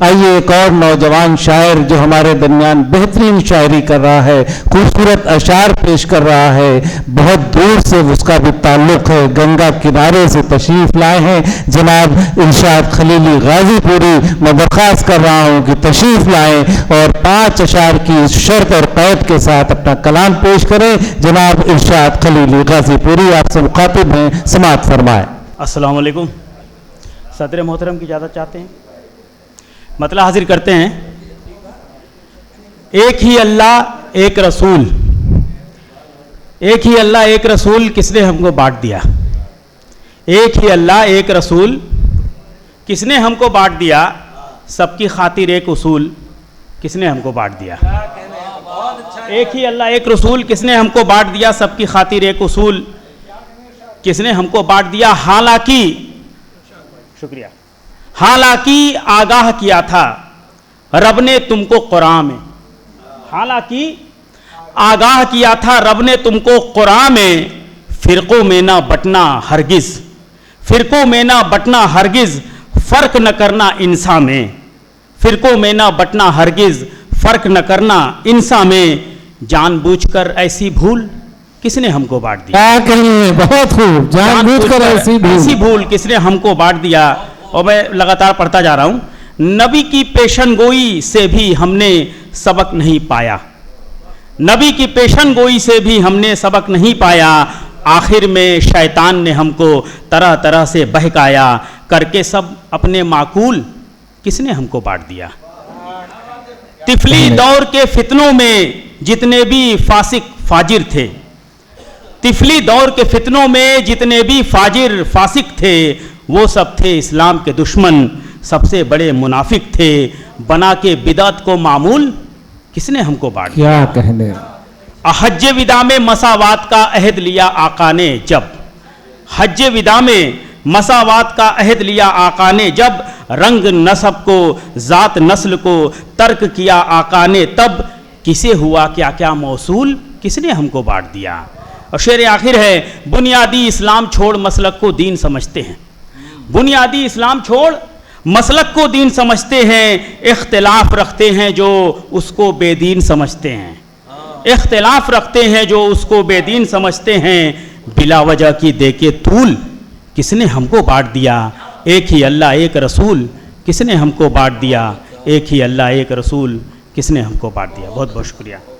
आइए एक और नौजवान शायर जो हमारे दरमियान बेहतरीन शायरी कर रहा है, खूबसूरत अशार पेश कर रहा है, बहुत दूर से उसका भी ताल्लुक़ है, गंगा किनारे से तशरीफ़ लाए हैं जनाब इरशाद खलीली गाजीपुरी। मैं दरख्वास्त कर रहा हूँ कि तशरीफ़ लाएँ और 5 अशार की शर्त और क़ैद के साथ अपना कलाम पेश करें। जनाब इरशाद खलीली गाजीपुरी आपसे मुखातिब हैं, समाअत फरमाएँ। अस्सलाम वालेकुम। सदर मोहतरम की इजाज़त चाहते हैं, मतलब हाजिर करते हैं। एक ही अल्लाह एक रसूल, एक ही अल्लाह एक रसूल किसने हमको बांट दिया। एक ही अल्लाह एक रसूल किसने हमको बांट दिया, सबकी खातिर एक उसूल किसने हमको बांट दिया। एक ही अल्लाह एक रसूल किसने हमको बांट दिया, सबकी खातिर एक उसूल किसने हमको बांट दिया। हालांकि, शुक्रिया, हालांकि आगाह किया था रब ने तुमको कुरान में, हालांकि आगाह किया था रब ने तुमको कुरान में, फिरकों में ना बटना हरगिज, फिरकों में ना बटना हरगिज, फर्क न करना इंसान में, फिरकों में ना बटना हरगिज, फर्क न करना इंसान में। जानबूझकर ऐसी भूल किसने हमको बांट दिया। क्या कहेंगे, बहुत खूब, जानबूझकर ऐसी भूल किसने हमको बांट दिया। और मैं लगातार पढ़ता जा रहा हूं। नबी की पेशनगोई से भी हमने सबक नहीं पाया, नबी की पेशनगोई से भी हमने सबक नहीं पाया। आखिर में शैतान ने हमको तरह तरह से बहकाया, करके सब अपने माकूल किसने हमको बांट दिया। तिफली दौर के फितनों में जितने भी फासिक फाजिर थे, तिफली दौर के फितनों में जितने भी फाजिर फासिक थे, वो सब थे इस्लाम के दुश्मन, सबसे बड़े मुनाफिक थे। बना के बिदअत को मामूल किसने हमको बांट दिया। क्या कहने। हज्ज विदा में मसावात का अहद लिया आका ने जब, हज्ज विदा में मसावात का अहद लिया आका ने जब, रंग नस्ब को जात नस्ल को तर्क किया आका ने तब, किसे हुआ क्या क्या मौसूल किसने हमको बांट दिया। और शेर आखिर है, बुनियादी इस्लाम छोड़ मसलक को दीन समझते हैं, बुनियादी इस्लाम छोड़ मसलक को दीन समझते हैं। इख्तिलाफ रखते हैं जो उसको बेदीन समझते हैं, इख्तिलाफ रखते हैं जो उसको बेदीन समझते हैं। बिला वजह की देके तूल किसने हमको बांट दिया। एक ही अल्लाह एक रसूल किसने हमको बांट दिया, एक ही अल्लाह एक रसूल किसने हमको बांट दिया। बहुत बहुत शुक्रिया।